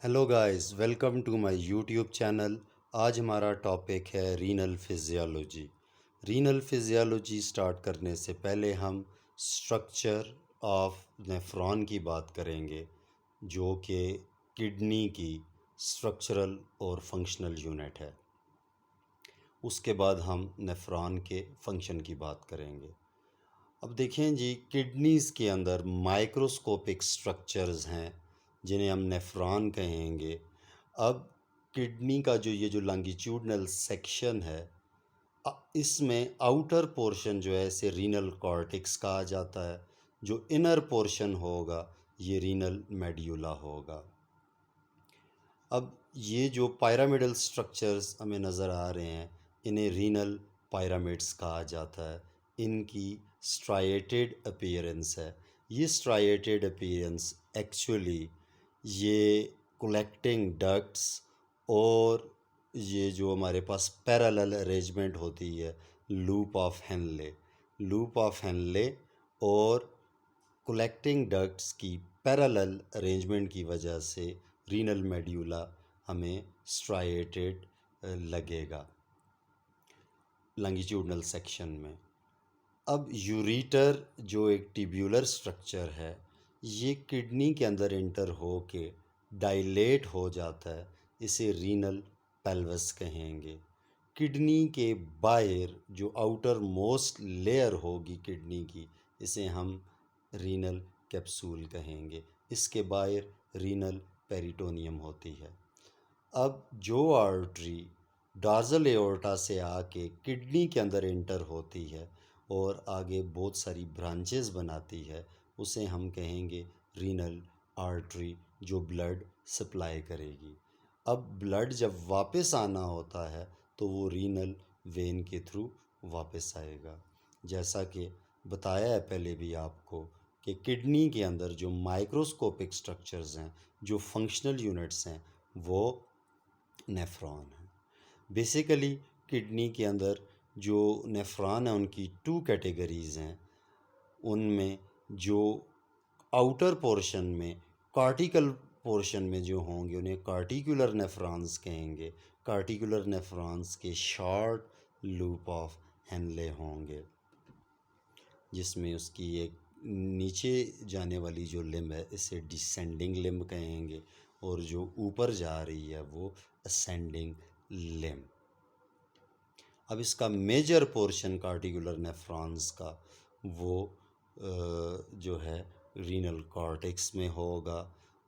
Hello guys, welcome to my YouTube channel. आज हमारा topic है renal physiology. Renal physiology start करने से पहले हम स्ट्रक्चर ऑफ नेफ्रॉन की बात करेंगे, जो कि किडनी की स्ट्रक्चरल और फंक्शनल यूनिट है। उसके बाद हम नेफ्रॉन के फंक्शन की बात करेंगे। अब देखें जी, किडनीज़ के अंदर माइक्रोस्कोपिक स्ट्रक्चर्स हैं जिन्हें हम नेफ्रॉन कहेंगे। अब किडनी का जो लॉन्गिट्यूडनल सेक्शन है, इसमें आउटर पोर्शन जो है इसे रीनल कॉर्टेक्स कहा जाता है। जो इनर पोर्शन होगा ये रीनल मेड्यूला होगा। अब ये जो पिरामिडल स्ट्रक्चर्स हमें नज़र आ रहे हैं, इन्हें रीनल पिरामिड्स कहा जाता है। इनकी स्ट्राइएटेड अपीयरेंस है। ये स्ट्राइएटेड अपीयरेंस एक्चुअली ये कलेक्टिंग डक्ट्स और ये जो हमारे पास पैरेलल अरेंजमेंट होती है, लूप ऑफ हेनले और कलेक्टिंग डक्ट्स की पैरेलल अरेंजमेंट की वजह से रीनल मेड्यूला हमें स्ट्राइएटेड लगेगा लॉन्गिट्यूडनल सेक्शन में। अब यूरेटर जो एक ट्यूब्यूलर स्ट्रक्चर है, ये किडनी के अंदर इंटर हो के डायलेट हो जाता है। इसे रीनल पेल्वस कहेंगे। किडनी के बाहर जो आउटर मोस्ट लेयर होगी किडनी की, इसे हम रीनल कैप्सूल कहेंगे। इसके बाहर रीनल पेरिटोनियम होती है। अब जो आर्टरी डॉर्सल एओर्टा से आके किडनी के अंदर इंटर होती है और आगे बहुत सारी ब्रांचेस बनाती है, उसे हम कहेंगे रीनल आर्टरी, जो ब्लड सप्लाई करेगी। अब ब्लड जब वापस आना होता है तो वो रीनल वेन के थ्रू वापस आएगा। जैसा कि बताया है पहले भी आपको कि किडनी के अंदर जो माइक्रोस्कोपिक स्ट्रक्चर्स हैं, जो फंक्शनल यूनिट्स हैं, वो नेफ्रॉन है। बेसिकली किडनी के अंदर जो नेफ्रॉन है उनकी टू कैटेगरीज़ हैं। उनमें जो आउटर पोर्शन में कार्टिकल पोर्शन में जो होंगे उन्हें कार्टिकुलर नेफ्रॉन्स कहेंगे। कार्टिकुलर नेफ्रॉन्स के शॉर्ट लूप ऑफ हेनले होंगे, जिसमें उसकी एक नीचे जाने वाली जो लिम्ब है इसे डिसेंडिंग लिम्ब कहेंगे, और जो ऊपर जा रही है वो असेंडिंग लिम्ब। अब इसका मेजर पोर्शन कार्टिकुलर नेफ्रॉन्स का वो जो है रीनल कॉर्टेक्स में होगा,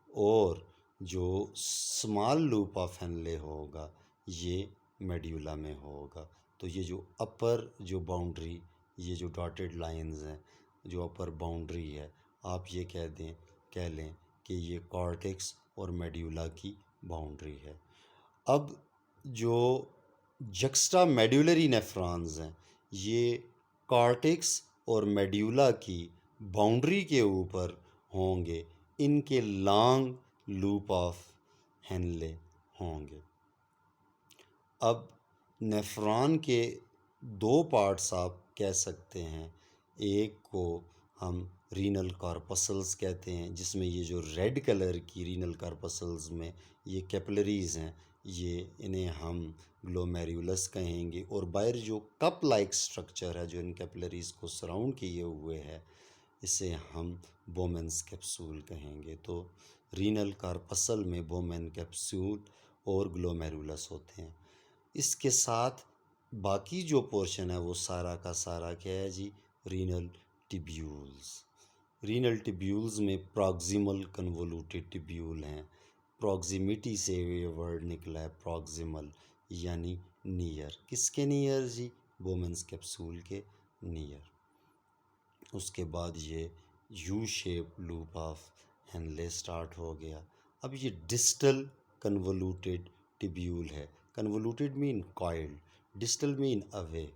और जो स्मॉल लूप ऑफ हेनले होगा ये मेड्यूला में होगा। तो ये जो अपर जो बाउंड्री, ये जो डॉटेड लाइंस हैं, जो अपर बाउंड्री है, आप ये कह लें कि ये कॉर्टेक्स और मेड्यूला की बाउंड्री है। अब जो जक्स्टा मेड्यूलरी नेफ्रॉन्स हैं, ये कॉर्टेक्स और मेड्यूला की बाउंड्री के ऊपर होंगे। इनके लॉन्ग लूप ऑफ हेनले होंगे। अब नेफ्रॉन के दो पार्ट्स आप कह सकते हैं। एक को हम रीनल कॉर्पसल्स कहते हैं, जिसमें ये जो रेड कलर की रीनल कॉर्पसल्स में ये कैपिलरीज़ हैं, ये इन्हें हम ग्लोमेरुलस कहेंगे। और बाहर जो कप लाइक स्ट्रक्चर है जो इन कैपिलरीज़ को सराउंड किए हुए है, इसे हम बोमेन्स कैप्सूल कहेंगे। तो रीनल कॉर्पसल में बोमेन कैप्सूल और ग्लोमेरुलस होते हैं। इसके साथ बाकी जो पोर्शन है वो सारा का सारा क्या है जी, रीनल टिब्यूल्स। रीनल टिब्यूल्स में प्रॉक्सिमल कन्वोल्यूटेड टिब्यूल हैं। प्रॉक्सिमिटी से ये वर्ड निकला है, प्रॉक्सिमल यानी नियर। किसके नियर जी? बोमेन्स कैप्सूल के नियर। उसके बाद ये U shape loop of Henle start हो गया। अब ये डिस्टल कन्वोल्यूटेड टिब्यूल है। Convoluted mean coiled, distal mean away,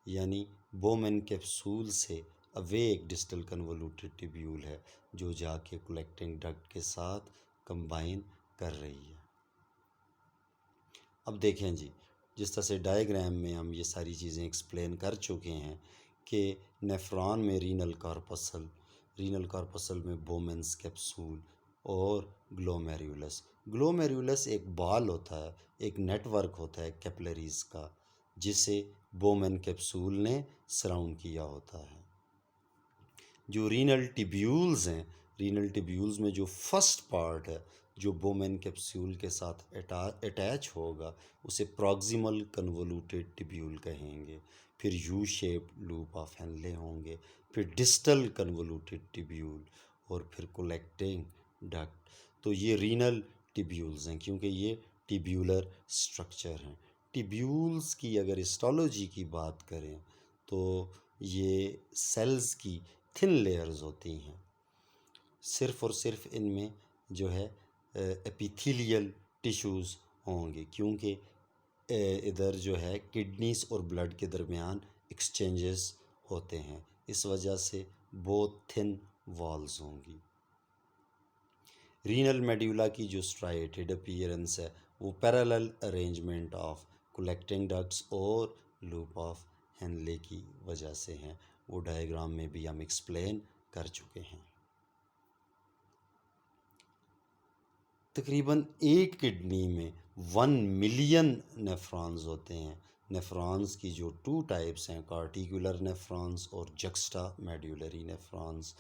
यानी बोमेन कैप्सूल से अवे एक डिस्टल कन्वोल्यूटेड टिब्यूल है जो जाके कलेक्टिंग डक्ट के साथ कंबाइन कर रही है। अब देखें जी, जिस तरह से डायग्राम में हम ये सारी चीज़ें एक्सप्लेन कर चुके हैं कि नेफ्रॉन में रीनल कॉर्पसल में बोमेन्स कैप्सूल और ग्लोमेरुलस, ग्लोमेरुलस एक बॉल होता है, एक नेटवर्क होता है कैपिलरीज का, जिसे बोमेन कैप्सूल ने सराउंड किया होता है। जो रीनल टिब्यूल्स हैं, रीनल टिब्यूल्स में जो फर्स्ट पार्ट है जो बोमेन कैप्सूल के साथ अटैच होगा, उसे प्रॉक्सिमल कन्वोल्यूटेड टिब्यूल कहेंगे। फिर U shape loop of Henle होंगे, फिर डिस्टल कन्वोल्यूटेड टिब्यूल, और फिर कलेक्टिंग डक्ट। तो ये रीनल टिब्यूल्स हैं, क्योंकि ये टिब्यूलर स्ट्रक्चर हैं। टिब्यूल्स की अगर हिस्टोलॉजी की बात करें तो ये सेल्स की थिन लेयर्स होती हैं। सिर्फ और सिर्फ इनमें जो है एपिथेलियल टिश्यूज़ होंगे, क्योंकि इधर जो है किडनीज और ब्लड के दरमियान एक्सचेंजेस होते हैं, इस वजह से बहुत थिन वॉल्स होंगी। रीनल मेड्यूला की जो स्ट्राइटेड अपीयरेंस है वो parallel arrangement of collecting ducts और लूप ऑफ हेनले की वजह से हैं। वो डायग्राम में भी हम एक्सप्लेन कर चुके हैं। तकरीबन एक किडनी में 1 मिलियन नेफ्रॉन्स होते हैं। नेफ्रॉन्स की जो 2 टाइप्स हैं, कार्टिकुलर नेफ्रॉन्स और जक्स्टा मेड्यूलरी नेफ्रॉन्स।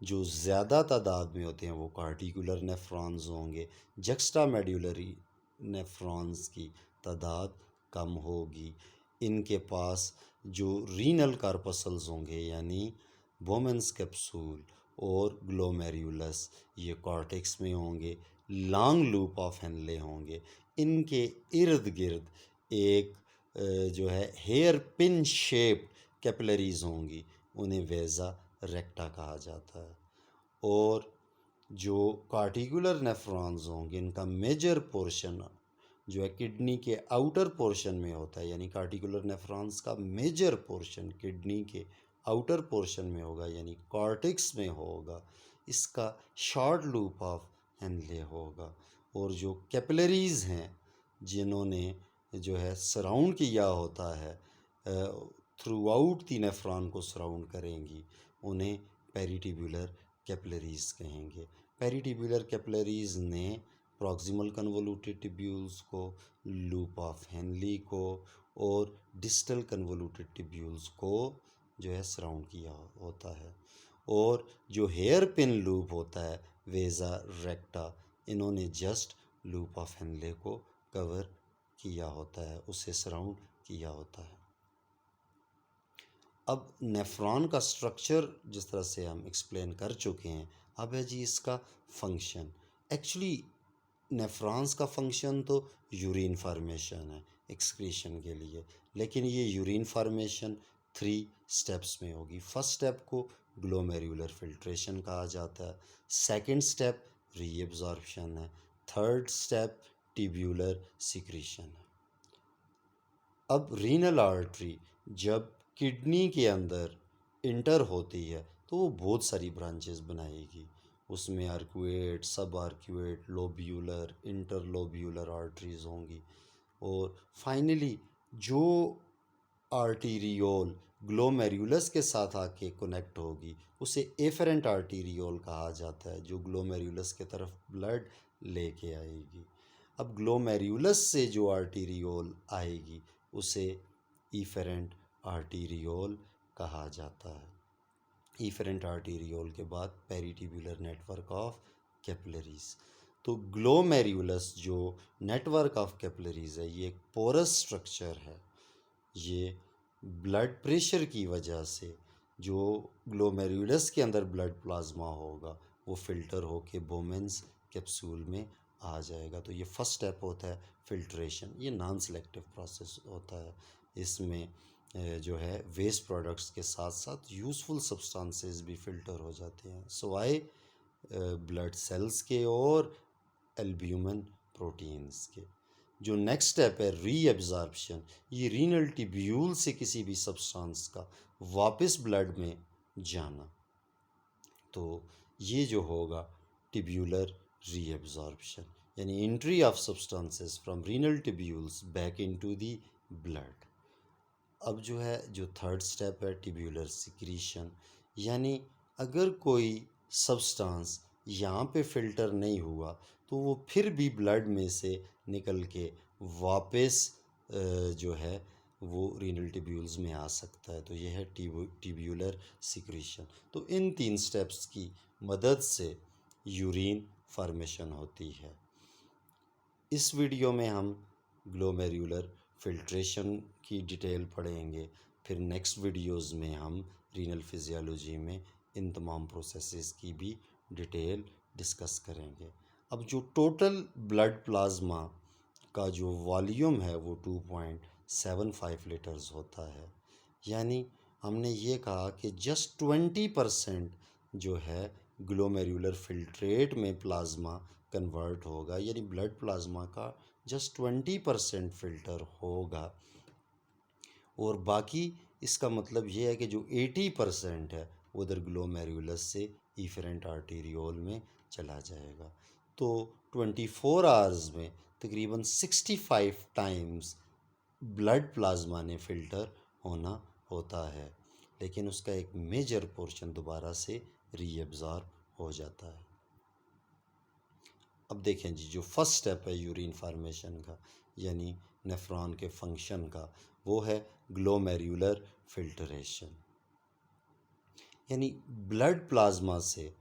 जो ज़्यादा तादाद में होते हैं वो कार्टिकुलर नेफ्रॉन्स होंगे। जक्स्टा मेड्यूलरी नेफ्रॉन्स की तादाद कम होगी। इनके पास जो रीनल कार्पसल्स होंगे, यानी बोमेन्स कैप्सूल और ग्लोमेरुलस, ये कॉर्टेक्स में होंगे। लॉन्ग लूप ऑफ हेनले होंगे। इनके इर्द गिर्द एक जो है हेयर पिन शेप्ड कैपिलरीज होंगी, उन्हें वेजा रेक्टा कहा जाता है। और जो कार्टिकुलर नेफ्रॉन्स होंगे, इनका मेजर पोर्शन जो है किडनी के आउटर पोर्शन में होता है, यानी कार्टिकुलर नेफ्रॉन्स का मेजर पोर्शन किडनी के आउटर पोर्शन में होगा, यानी कॉर्टेक्स में होगा। इसका शॉर्ट लूप ऑफ हेनले होगा। और जो कैपिलरीज हैं जिन्होंने जो है सराउंड किया होता है, थ्रू आउट दी नेफ्रॉन को सराउंड करेंगी, उन्हें पेरिटिब्यूलर कैपिलरीज कहेंगे। पेरिटिब्यूलर कैपिलरीज ने प्रॉक्सिमल कन्वोल्यूटेड टिब्यूल्स को, लूप ऑफ हेनली को और डिस्टल कन्वोल्यूटेड टिब्यूल्स को जो है सराउंड किया होता है। और जो हेयर पिन लूप होता है वेजा रेक्टा, इन्होंने जस्ट लूप ऑफ हेनले को कवर किया होता है, उसे सराउंड किया होता है। अब नेफ्रॉन का स्ट्रक्चर जिस तरह से हम एक्सप्लेन कर चुके हैं, अब है जी इसका फंक्शन। एक्चुअली नेफ्रॉन्स का फंक्शन तो यूरिन फार्मेशन है, एक्सक्रीशन के लिए, लेकिन ये यूरिन फार्मेशन 3 स्टेप्स में होगी। फर्स्ट स्टेप को ग्लोमेरुलर फिल्ट्रेशन कहा जाता है, सेकंड स्टेप रीएब्जॉर्प्शन है, थर्ड स्टेप ट्यूब्यूलर सिक्रीशन है। अब रीनल आर्टरी जब किडनी के अंदर इंटर होती है तो वो बहुत सारी ब्रांचेस बनाएगी। उसमें आर्कुएट, सब आर्कुएट, लोब्यूलर, इंटरलोब्यूलर आर्टरीज होंगी। और फाइनली जो आर्टीरियोल ग्लोमेरुलस के साथ आके कनेक्ट होगी उसे एफरेंट आर्टीरियोल कहा जाता है, जो ग्लोमेरुलस के तरफ ब्लड लेके आएगी। अब ग्लोमेरुलस से जो आर्टीरियोल आएगी उसे इफेरेंट आर्टीरियोल कहा जाता है। इफेरेंट आर्टीरियोल के बाद पेरिटिब्यूलर नेटवर्क ऑफ कैपिलरीज। तो ग्लोमेरुलस जो नेटवर्क ऑफ कैपिलरीज है, ये एक पोरस स्ट्रक्चर है। ये ब्लड प्रेशर की वजह से जो ग्लोमेरुलस के अंदर ब्लड प्लाज्मा होगा वो फिल्टर होके बोमेन्स कैप्सूल में आ जाएगा। तो ये फर्स्ट स्टेप होता है फिल्ट्रेशन। ये नॉन सेलेक्टिव प्रोसेस होता है। इसमें जो है वेस्ट प्रोडक्ट्स के साथ साथ यूज़फुल सब्सटेंसेस भी फिल्टर हो जाते हैं, सिवाय ब्लड सेल्स के और एल्ब्यूमिन प्रोटीन्स के। जो नेक्स्ट स्टेप है रीअब्जॉर्प्शन, ये रीनल टिब्यूल से किसी भी सब्सटेंस का वापस ब्लड में जाना। तो ये जो होगा टिब्यूलर रीअब्जॉर्प्शन, यानी entry of substances from renal tubules back into the blood. अब जो है जो थर्ड स्टेप है टिब्यूलर सिक्रीशन, यानी अगर कोई सब्सटेंस यहाँ पे फिल्टर नहीं हुआ तो वो फिर भी ब्लड में से निकल के वापस जो है वो रीनल ट्यूब्यूल्स में आ सकता है। तो ये है ट्यूब्यूलर सिक्रीशन। तो इन 3 स्टेप्स की मदद से यूरिन फॉर्मेशन होती है। इस वीडियो में हम ग्लोमेरुलर फिल्ट्रेशन की डिटेल पढ़ेंगे। फिर नेक्स्ट वीडियोस में हम रीनल फिजियोलॉजी में इन तमाम प्रोसेसेस की भी डिटेल डिस्कस करेंगे। अब जो टोटल ब्लड प्लाज्मा का जो वॉल्यूम है वो 2.75 लीटर्स होता है। यानी हमने ये कहा कि जस्ट 20% जो है ग्लोमेरुलर फिल्ट्रेट में प्लाज्मा कन्वर्ट होगा, यानी ब्लड प्लाज्मा का जस्ट 20% फिल्टर होगा, और बाकी इसका मतलब ये है कि जो 80% है उधर ग्लोमेरुलस से इफरेंट आर्टीरियोल में चला जाएगा। तो 24 आवर्स में तकरीबन 65 टाइम्स ब्लड प्लाज्मा ने फ़िल्टर होना होता है, लेकिन उसका एक मेजर पोर्शन दोबारा से रीअब्ज़ॉर्ब हो जाता है। अब देखें जी, जो फर्स्ट स्टेप है यूरिन फार्मेशन का, यानी नेफ्रॉन के फंक्शन का, वो है ग्लोमेरुलर फिल्ट्रेशन। यानी ब्लड प्लाज्मा से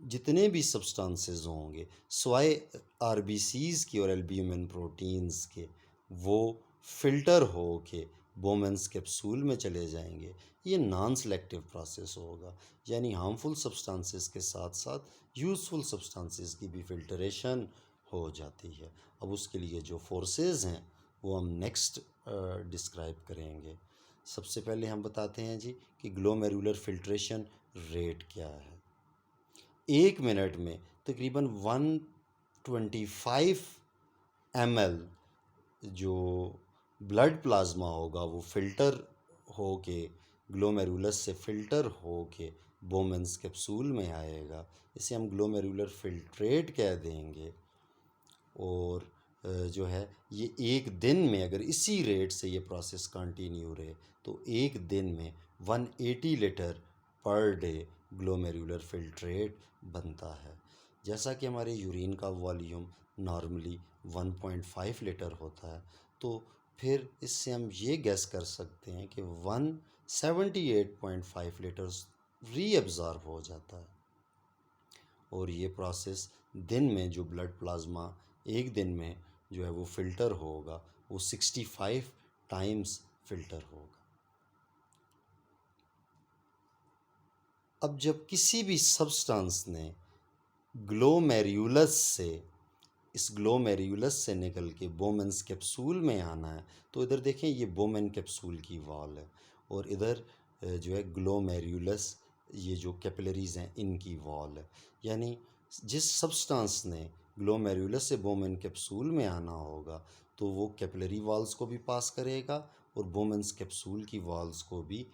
जितने भी सब्सटेंसेस होंगे स्वाय आरबीसीज की और एल्ब्यूमिन प्रोटीन्स के, वो फिल्टर हो के बोमेंस कैप्सूल में चले जाएंगे। ये नॉन सेलेक्टिव प्रोसेस होगा, यानी हार्मफुल सब्सटेंसेस के साथ साथ यूज़फुल सब्सटेंसेस की भी फिल्टरेशन हो जाती है। अब उसके लिए जो फोर्सेस हैं वो हम नेक्स्ट डिस्क्राइब करेंगे। सबसे पहले हम बताते हैं जी कि ग्लोमेरुलर फिल्ट्रेशन रेट क्या है। 1 मिनट में तकरीबन 125 ml जो ब्लड प्लाज्मा होगा वो फ़िल्टर हो के ग्लोमेरुलस से फ़िल्टर हो के बोमेंस कैप्सूल में आएगा। इसे हम ग्लोमेरुलर फिल्ट्रेट कह देंगे। और जो है ये एक दिन में अगर इसी रेट से ये प्रोसेस कंटिन्यू रहे तो एक दिन में 180 litre per day glomerular filtrate बनता है। जैसा कि हमारे यूरिन का वॉल्यूम नॉर्मली 1.5 लीटर होता है, तो फिर इससे हम ये गैस कर सकते हैं कि 178.5 लीटर्स रीअब्ज़ॉर्ब हो जाता है। और ये प्रोसेस दिन में जो ब्लड प्लाज्मा एक दिन में जो है वो फ़िल्टर होगा वो 65 टाइम्स फ़िल्टर होगा। अब जब किसी भी सब्सटेंस ने ग्लोमेरुलस से इस ग्लोमेरुलस से निकल के बोमेंस कैप्सूल में आना है, तो इधर देखें ये बोमेन कैप्सूल की वॉल है और इधर जो है ग्लोमेरुलस, ये जो कैपिलरीज़ हैं इनकी वॉल है। यानी जिस सब्सटेंस ने ग्लोमेरुलस से बोमेन कैप्सूल में आना होगा तो वो कैपिलरी वॉल्स को भी पास करेगा और बोमेंस कैप्सूल की वॉल्स को भी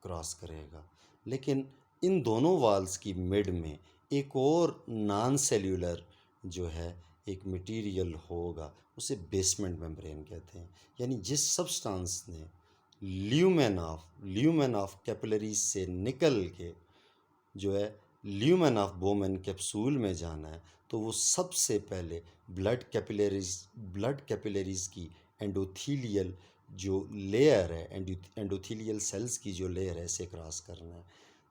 क्रॉस करेगा। लेकिन इन दोनों वॉल्स की मिड में एक और नॉन सेल्यूलर जो है एक मटेरियल होगा, उसे बेसमेंट मेम्ब्रेन कहते हैं। यानी जिस सब्सटेंस ने ल्यूमेन ऑफ कैपिलरीज से निकल के जो है ल्यूमेन ऑफ बोमेन कैप्सूल में जाना है, तो वो सबसे पहले ब्लड कैपिलरीज की एंडोथीलियल जो लेयर है, एंडोथीलियल सेल्स की जो लेयर है, इसे क्रॉस करना है।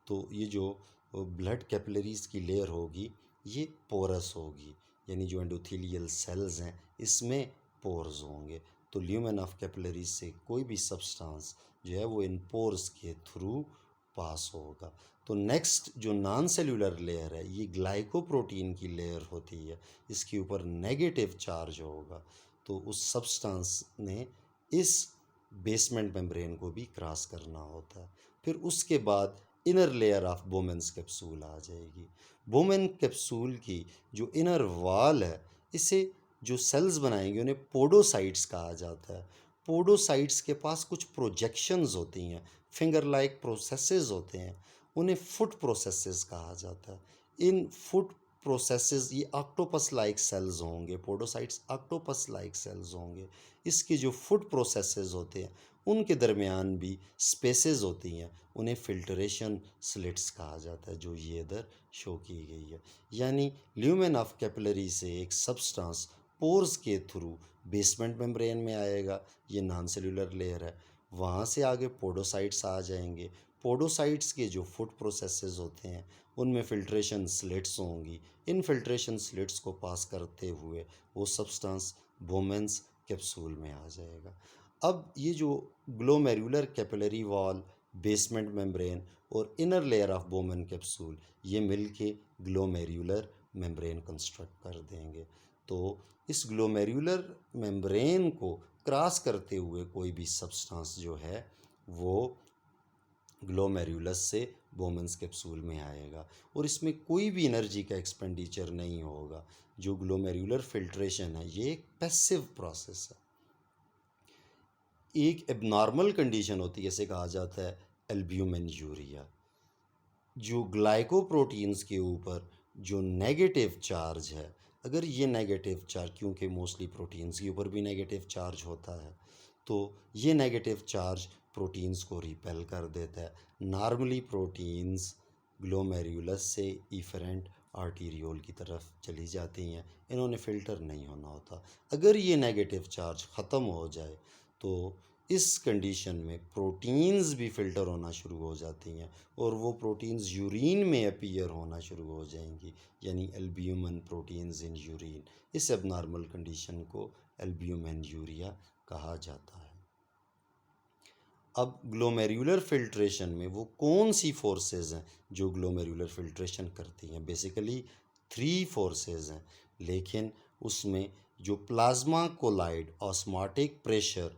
तो ये जो ब्लड कैपिलरीज की लेयर होगी ये पोरस होगी, यानी जो एंडोथीलियल सेल्स हैं इसमें पोर्स होंगे। तो ल्यूमेन ऑफ कैपिलरीज से कोई भी सब्सटेंस जो है वो इन पोर्स के थ्रू पास होगा। तो नेक्स्ट जो नॉन सेल्यूलर लेयर है ये ग्लाइकोप्रोटीन की लेयर होती है, इसके ऊपर नेगेटिव चार्ज होगा। तो उस सब्सटेंस ने इस बेसमेंट मेम्ब्रेन को भी क्रॉस करना होता है। फिर उसके बाद inner layer of Bowman's capsule आ जाएगी। बोमेन कैप्सूल की जो इनर वॉल है, इसे जो सेल्स बनाएंगे उन्हें पोडोसाइट्स कहा जाता है। पोडोसाइट्स के पास कुछ प्रोजेक्शंस होती हैं, फिंगर लाइक प्रोसेसेस होते हैं, उन्हें फुट प्रोसेसेस कहा जाता है। इन फुट प्रोसेसेस ये ऑक्टोपस लाइक सेल्स होंगे, पोडोसाइट्स ऑक्टोपस लाइक सेल्स होंगे। इसके जो फूड प्रोसेसेस होते हैं उनके दरमियान भी स्पेसेस होती हैं, उन्हें फिल्ट्रेशन स्लिट्स कहा जाता है, जो ये इधर शो की गई है। यानी ल्यूमेन ऑफ कैपिलरी से एक सब्सटेंस पोर्स के थ्रू बेसमेंट मेम्ब्रेन में आएगा, ये नॉन सेल्यूलर लेयर है। वहाँ से आगे पोडोसाइट्स आ जाएंगे। पोडोसाइट्स के जो फूड प्रोसेसेस होते हैं उनमें फिल्ट्रेशन स्लिट्स होंगी। इन फिल्ट्रेशन स्लिट्स को पास करते हुए वो सब्सटेंस बोमेंस कैप्सूल में आ जाएगा। अब ये जो glomerular capillary wall, basement membrane और inner layer of Bowman capsule ये मिलके ग्लोमेरुलर मेम्ब्रेन कंस्ट्रक्ट कर देंगे। तो इस ग्लोमेरुलर मेम्ब्रेन को क्रॉस करते हुए कोई भी सब्सटेंस जो है वो ग्लोमेरुलस से बोमेन्स कैप्सूल में आएगा और इसमें कोई भी एनर्जी का एक्सपेंडिचर नहीं होगा। जो ग्लोमेरुलर फिल्ट्रेशन है ये एक पैसिव प्रोसेस है। एक एबनॉर्मल कंडीशन होती है, जैसे कहा जाता है एल्ब्यूमिनयूरिया, जो ग्लाइकोप्रोटीन्स के ऊपर जो नेगेटिव चार्ज है, अगर ये नेगेटिव चार्ज, क्योंकि मोस्टली प्रोटीन्स के ऊपर भी नेगेटिव चार्ज होता है, तो ये नेगेटिव चार्ज प्रोटीन्स को रिपेल कर देता है। नॉर्मली प्रोटीन्स ग्लोमेरुलस से इफरेंट आर्टीरियोल की तरफ चली जाती हैं, इन्होंने फ़िल्टर नहीं होना होता। अगर ये नेगेटिव चार्ज ख़त्म हो जाए तो इस कंडीशन में प्रोटीन्स भी फ़िल्टर होना शुरू हो जाती हैं और वो प्रोटीन्स यूरिन में अपीयर होना शुरू हो जाएंगी, यानी एल्ब्यूमिन प्रोटीन्स इन यूरिन। इस एबनॉर्मल कंडीशन को एल्ब्यूमिनयूरिया कहा जाता है। अब ग्लोमेरुलर फिल्ट्रेशन में वो कौन सी फोर्सेस हैं जो ग्लोमेरुलर फिल्ट्रेशन करती हैं? बेसिकली 3 फोर्सेस हैं, लेकिन उसमें जो प्लाज्मा कोलाइड ऑस्मोटिक प्रेशर,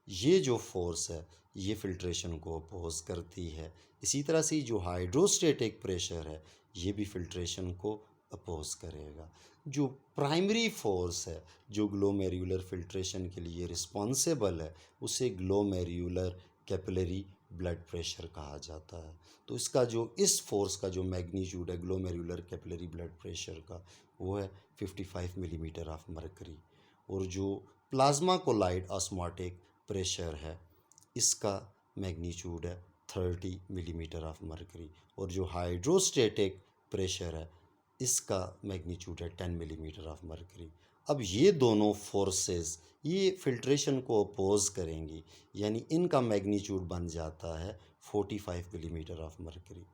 ये जो फोर्स है ये फिल्ट्रेशन को अपोज करती है। इसी तरह से जो हाइड्रोस्टेटिक प्रेशर है ये भी फिल्ट्रेशन को अपोज करेगा। जो प्राइमरी फोर्स है जो ग्लोमेरुलर फिल्ट्रेशन के लिए रिस्पॉन्सिबल है उसे ग्लोमेरुलर कैपिलरी ब्लड प्रेशर कहा जाता है। तो इसका जो इस फोर्स का जो मैग्नीट्यूड है ग्लोमेरुलर कैपिलरी ब्लड प्रेशर का, वो है 55 मिलीमीटर ऑफ मरकरी। और जो प्लाज्मा कोलाइड ऑस्मोटिक प्रेशर है इसका मैग्नीट्यूड है 30 मिलीमीटर ऑफ मरकरी। और जो हाइड्रोस्टेटिक प्रेशर है इसका मैग्नीट्यूड है 10 मिलीमीटर ऑफ मरकरी। अब ये दोनों फोर्सेस ये फिल्ट्रेशन को अपोज करेंगी, यानी इनका मैग्नीट्यूड बन जाता है 45 मिलीमीटर ऑफ मरकरी।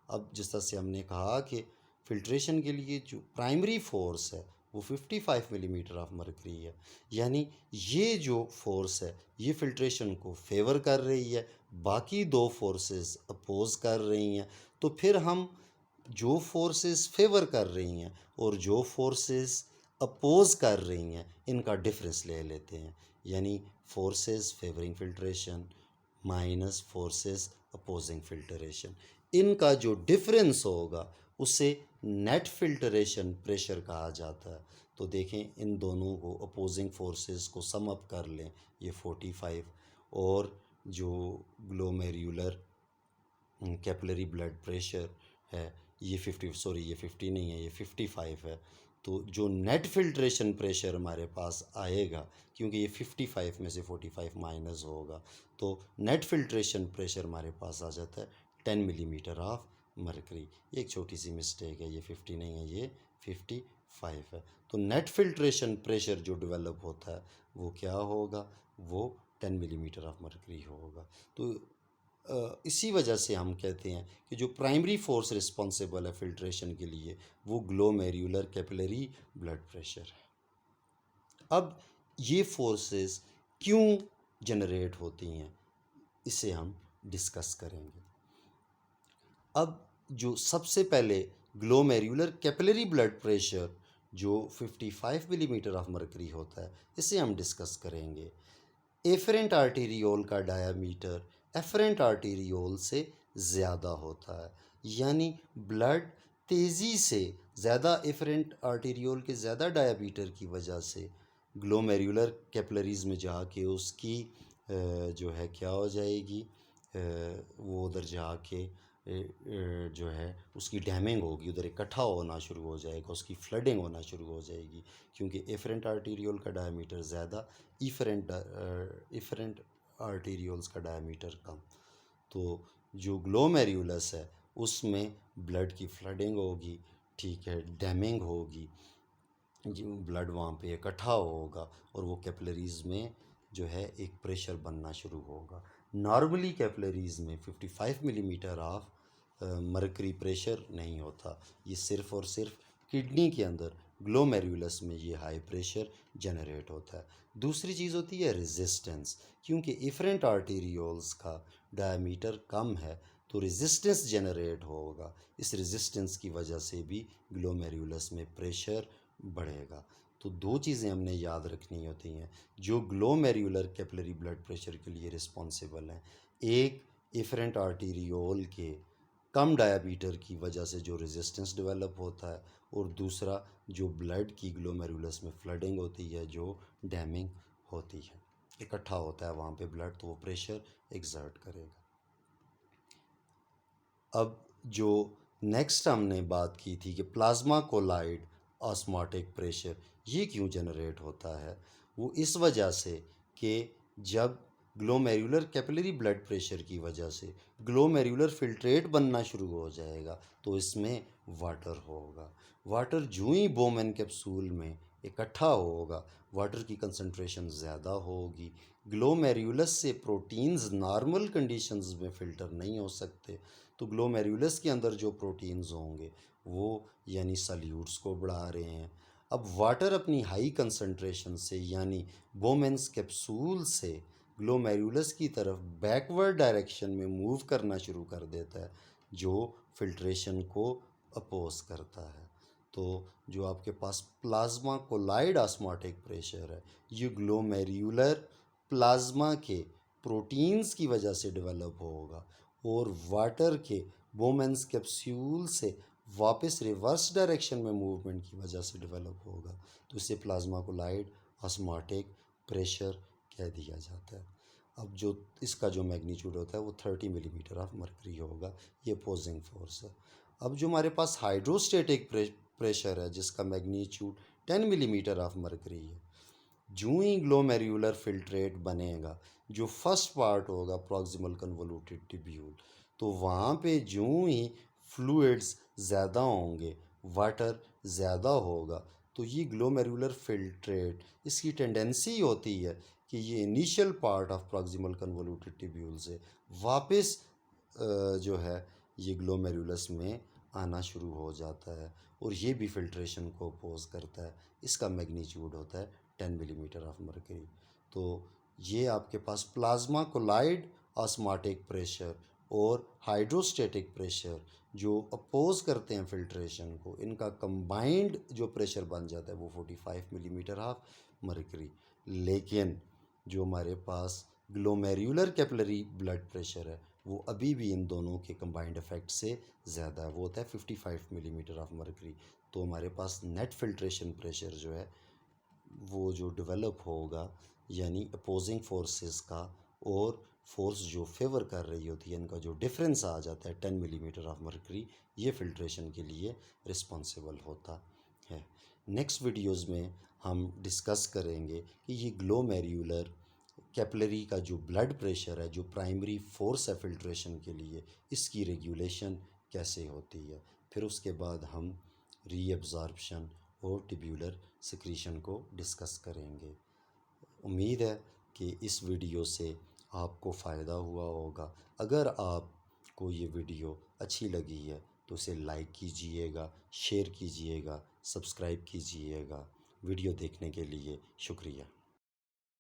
अब जिस तरह से हमने कहा कि फिल्ट्रेशन के लिए जो प्राइमरी फोर्स है वो 55 मिलीमीटर ऑफ मरकरी है, यानी ये जो फोर्स है ये फिल्ट्रेशन को फेवर कर रही है, बाकी दो फोर्सेस अपोज कर रही हैं। तो फिर हम जो फोर्सेस फेवर कर रही हैं और जो फोर्सेस अपोज कर रही हैं इनका डिफरेंस ले लेते हैं, यानी forces favouring filtration minus forces opposing filtration, इनका जो डिफरेंस होगा उसे नेट फिल्ट्रेशन प्रेशर कहा जाता है। तो देखें इन दोनों को अपोजिंग फोर्सेस को सम अप कर लें, ये 45 और जो ग्लोमेरुलर कैपिलरी ब्लड प्रेशर है ये 50 नहीं है, ये 55 है। तो जो नेट फिल्ट्रेशन प्रेशर हमारे पास आएगा, क्योंकि ये 55 में से 45 माइनस होगा, तो नेट फिल्ट्रेशन प्रेशर हमारे पास आ जाता है 10 मिलीमीटर ऑफ मरकरी। ये एक छोटी सी मिस्टेक है, ये 50 नहीं है, ये 55 है। तो नेट फिल्ट्रेशन प्रेशर जो डेवलप होता है वो क्या होगा, वो 10 मिलीमीटर ऑफ मरकरी होगा। तो इसी वजह से हम कहते हैं कि जो प्राइमरी फोर्स रिस्पॉन्सिबल है फिल्ट्रेशन के लिए वो ग्लोमेरुलर कैपिलरी ब्लड प्रेशर है। अब ये फोर्सेस क्यों जनरेट होती हैं इसे हम डिस्कस करेंगे। अब जो सबसे पहले ग्लोमेरुलर कैपिलरी ब्लड प्रेशर जो 55 मिलीमीटर ऑफ मरकरी होता है इसे हम डिस्कस करेंगे। एफरेंट आर्टीरियोल का डायामीटर एफरेंट आर्टीरियोल से ज़्यादा होता है, यानी ब्लड तेज़ी से ज़्यादा एफरेंट आर्टीरियोल के ज़्यादा डायामीटर की वजह से ग्लोमेरुलर कैपिलरीज़ में जाके उसकी जो है क्या हो जाएगी, वो उधर जाके जो है उसकी डैमिंग होगी, उधर इकट्ठा होना शुरू हो जाएगा, उसकी फ्लडिंग होना शुरू हो जाएगी, क्योंकि एफरेंट आर्टीरियोल का डायमीटर ज़्यादा, इफरेंट आर्टीरियोल्स का डायमीटर कम। तो जो ग्लोमेरुलस है उसमें ब्लड की फ्लडिंग होगी, ठीक है, डैमिंग होगी, जो ब्लड वहाँ पे इकट्ठा होगा और वो कैपिलरीज़ में जो है एक प्रेशर बनना शुरू होगा। नॉर्मली कैपिलरीज़ में 55 मिलीमीटर ऑफ मर्करी प्रेशर नहीं होता, ये सिर्फ़ और सिर्फ किडनी के अंदर ग्लोमेरुलस में ये हाई प्रेशर जनरेट होता है। दूसरी चीज़ होती है रेजिस्टेंस, क्योंकि इफरेंट आर्टीरियोल्स का डायमीटर कम है तो रेजिस्टेंस जनरेट होगा, इस रेजिस्टेंस की वजह से भी ग्लोमेरुलस में प्रेशर बढ़ेगा। तो दो चीज़ें हमने याद रखनी होती हैं जो ग्लोमेरुलर कैपिलरी ब्लड प्रेशर के लिए रिस्पॉन्सिबल हैं। एक, इफरेंट आर्टीरियोल के कम डायमीटर की वजह से जो रेजिस्टेंस डेवलप होता है, और दूसरा जो ब्लड की ग्लोमेरुलस में फ्लडिंग होती है, जो डैमिंग होती है, इकट्ठा होता है वहाँ पे ब्लड, तो वो प्रेशर एक्सर्ट करेगा। अब जो नेक्स्ट हमने बात की थी कि प्लाज्मा कोलाइड ऑस्मोटिक प्रेशर ये क्यों जनरेट होता है, वो इस वजह से कि जब ग्लोमेरुलर कैपिलरी ब्लड प्रेशर की वजह से ग्लोमेरुलर फिल्ट्रेट बनना शुरू हो जाएगा तो इसमें वाटर होगा। वाटर जो ही बोमेन कैप्सूल में इकट्ठा होगा, वाटर की कंसंट्रेशन ज़्यादा होगी। ग्लोमेरुलस से प्रोटीन्स नॉर्मल कंडीशंस में फ़िल्टर नहीं हो सकते, तो ग्लोमेरुलस के अंदर जो प्रोटीन्स होंगे वो यानी सल्यूट्स को बढ़ा रहे हैं। अब वाटर अपनी हाई कंसंट्रेशन से यानी बोमेन्स कैप्सूल से ग्लोमेरुलस की तरफ बैकवर्ड डायरेक्शन में मूव करना शुरू कर देता है, जो फिल्ट्रेशन को अपोज करता है। तो जो आपके पास प्लाज्मा कोलाइड ऑस्मोटिक प्रेशर है, ये ग्लोमेरुलर प्लाज्मा के प्रोटीन्स की वजह से डेवलप होगा और वाटर के बोमेन्स कैप्सूल से वापस रिवर्स डायरेक्शन में मूवमेंट की वजह से डेवलप होगा, तो इसे प्लाज्मा कोलाइड ऑस्मोटिक प्रेशर कह दिया जाता है। अब जो इसका जो मैग्नीट्यूड होता है वो 30 मिलीमीटर ऑफ मर्करी होगा, ये अपोजिंग फोर्स है। अब जो हमारे पास हाइड्रोस्टेटिक प्रेशर है जिसका मैग्नीट्यूड 10 मिलीमीटर ऑफ मर्करी है, जो ही ग्लोमेरुलर फिल्ट्रेट बनेगा, जो फर्स्ट पार्ट होगा प्रॉक्सिमल कन्वोल्यूटेड ट्यूब्यूल, तो वहाँ पे जो ही फ्लूइड्स ज़्यादा होंगे, वाटर ज़्यादा होगा, तो ये ग्लोमेरुलर फिल्ट्रेट इसकी टेंडेंसी होती है कि ये initial part of proximal convoluted tubule से वापस जो है ये ग्लोमेरुलस में आना शुरू हो जाता है और ये भी फिल्ट्रेशन को अपोज करता है। इसका मैग्नीट्यूड होता है 10 मिलीमीटर ऑफ मर्करी। तो ये आपके पास प्लाज्मा कोलाइड ऑस्मोटिक प्रेशर और हाइड्रोस्टेटिक प्रेशर जो अपोज करते हैं फिल्ट्रेशन को, इनका कंबाइंड जो प्रेशर बन जाता है वो 45 मिलीमीटर ऑफ मर्करी। लेकिन जो हमारे पास ग्लोमेरुलर कैपिलरी ब्लड प्रेशर है वो अभी भी इन दोनों के कंबाइंड इफेक्ट से ज़्यादा है, वो होता है 55 मिलीमीटर ऑफ मर्करी। तो हमारे पास नेट फिल्ट्रेशन प्रेशर जो है वो जो डेवलप होगा, यानी अपोजिंग फोर्सेस का और फोर्स जो फेवर कर रही होती है, इनका जो डिफरेंस आ जाता है 10 मिलीमीटर ऑफ मर्करी, ये फिल्ट्रेशन के लिए रिस्पॉन्सिबल होता है। नेक्स्ट वीडियोज़ में हम डिस्कस करेंगे कि ये ग्लोमेरुलर कैपिलरी का जो ब्लड प्रेशर है, जो प्राइमरी फोर्स है फिल्ट्रेशन के लिए, इसकी रेगुलेशन कैसे होती है। फिर उसके बाद हम रीअब्जॉर्प्शन और ट्यूब्यूलर सिक्रीशन को डिस्कस करेंगे। उम्मीद है कि इस वीडियो से आपको फ़ायदा हुआ होगा। अगर आपको ये वीडियो अच्छी लगी है तो इसे लाइक कीजिएगा, शेयर कीजिएगा, सब्सक्राइब कीजिएगा। वीडियो देखने के लिए शुक्रिया।